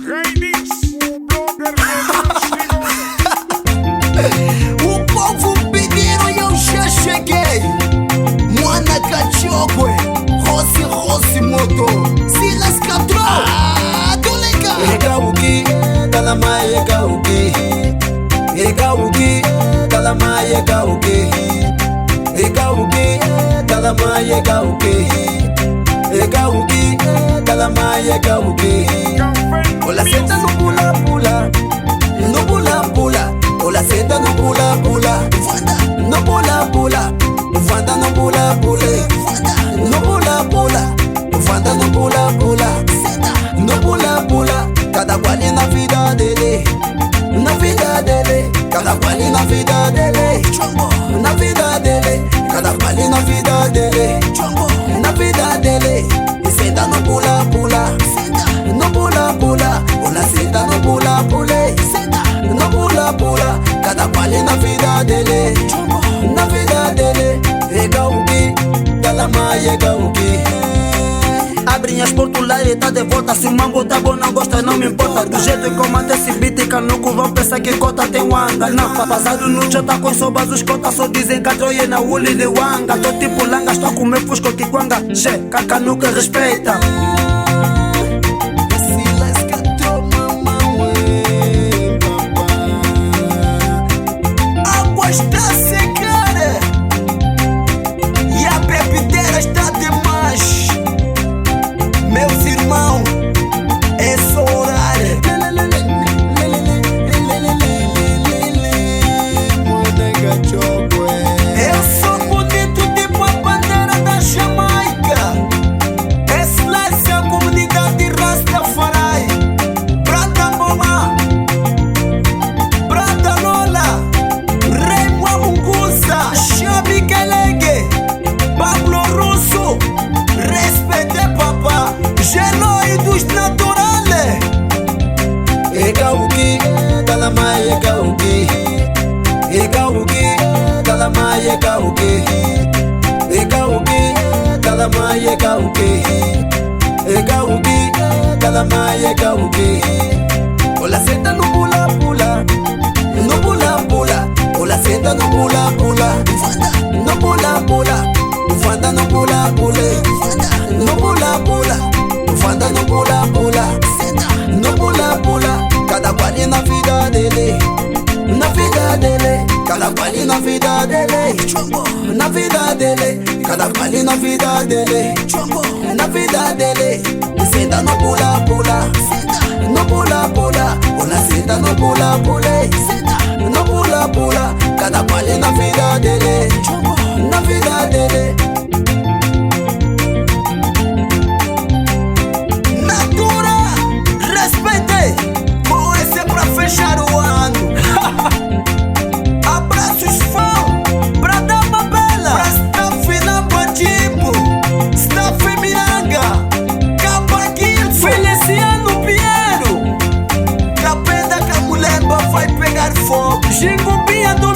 O povo pediram e eu já cheguei. Mwana Kachokwe, Rossi Moto, Silas Catro. Dolega Egauki, Kalama Egauki, Egauki, Kalama Egauki, Egauki, Kalama Egauki, Egauki, Kalama Egauki. Ola senta no pula pula, no pula pula. Ola senta no pula pula, no pula pula. Vanda no pula pula, no pula pula. Vanda no pula pula, no pula pula. Cada qual na vida dele, na vida dele. Cada qual na vida dele, na vida dele. Cada qual na vida dele, na vida dele. E senta no pula pula, no pula pula. Ola senta no pula pula, no pula pula. Cada qual na vida dele, na vida dele. Egauki, Kalama Egauki. Abrem as portulares, tá de volta. Se o mambo tá bom, não gosta, não me importa. Do jeito que eu mando esse beat, canuco vão pensar que cota tem wanga. Não, passado no dia tá com sobas, os cotas só dizem que a troia na uli de wanga. Tô tipo langa, estou com meu fusco que quanga. Che, cacanuca respeita. Água está secada e a bebedeira está demais. Meus irmãos, é só horário. Eu sou bonito tipo a bandeira da Jamaica. Essa é a comunidade Rastafari. Prata Boma, Prata Lola, Rei Mwamungusa, Xabi Kelege, Pablo Russo. Respeite papa, Geloi dos naturales. Egauki, Kalama Egauki, Egauki, Kalama Egauki, Egauki, Kalama Egauki, Egauki, Kalama Egauki. Ola senta no pula pula, no pula pula. Ola senta no pula pula, no pula pula. Vanda no pula pula, no pula pula. Vanda no pula pula, no pula pula. Cada qual na vida dele, na vida dele. Cada qual na vida dele, na vida dele. Cada qual na vida dele, na vida dele. Senta no pula pula, no pula pula. Ola senta no pula pula, no pula pula. Cada qual na vida dele, na vida dele. Natura, respeite. Com esse é pra fechar o ano. Abraços fão pra Dama Bela, pra Staff na Bandipo, Staff Miranga, Capaquinho, Feliciano Pinheiro. Capeta que a mulher vai pegar fogo. Gingubinha do